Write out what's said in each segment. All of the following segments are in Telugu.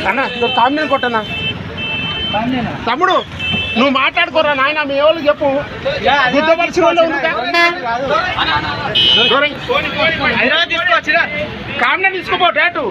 అన్న కామిని కొట్టనా తమ్ముడు నువ్వు మాట్లాడుకోరా నాయన మీ ఎవరు చెప్పు గుర్తపరిచిన కామిని తీసుకోపో డేటు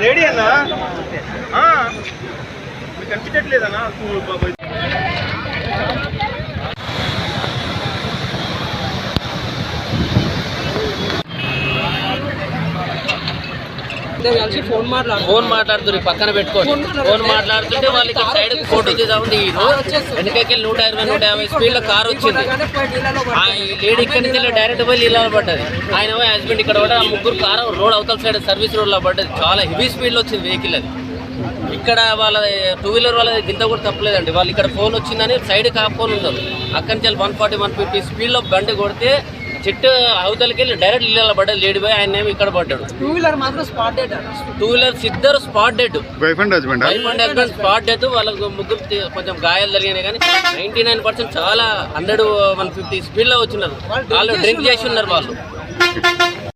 లేడీ అన్నా మీకు కనిపించట్లేదన్నా ఫోన్ మాట్లాడుతుంది పక్కన పెట్టుకోండి ఫోన్ మాట్లాడుతుంటే వాళ్ళకి సైడ్ ఫోటో తీద్దామండి వెనకకి 120-150 స్పీడ్ కార్ వచ్చింది లేడీ ఇక్కడి నుంచి డైరెక్ట్ పోయి నీళ్ళ పడ్డది ఆయన పోయి హస్బెండ్ ఇక్కడ పడ్డ ముగ్గురు కారు రోడ్ అవతల సైడ్ సర్వీస్ రోడ్ లో పడ్డది చాలా హెవీ స్పీడ్ లో వచ్చింది వెహికల్ అది ఇక్కడ వాళ్ళ 2 వీలర్ వాళ్ళ గింత కూడా తప్పలేదండి వాళ్ళు ఇక్కడ ఫోన్ వచ్చిందని సైడ్ కాపుకొని ఉన్నారు అక్కడి నుంచి 140-150 స్పీడ్ లో బండి కొడితే చెట్టు అవతలకి వెళ్ళి డైరెక్ట్ నీళ్ళ పడ్డది లేడీ బాయ్ ఆయన ఇక్కడ పడ్డాడు 2 వీలర్ మాత్రం స్పాట్ డెడ్ 2 వీలర్స్ ఇద్దరు spot dead wife and husband spot dead వాళ్ళకు ముగ్గురు కొంచెం గాయాలు జరిగినాయి కానీ 99% చాలా 100-150 స్పీడ్ లో వచ్చినారు వాళ్ళు డ్రింక్ చేసి ఉన్నారు వాళ్ళు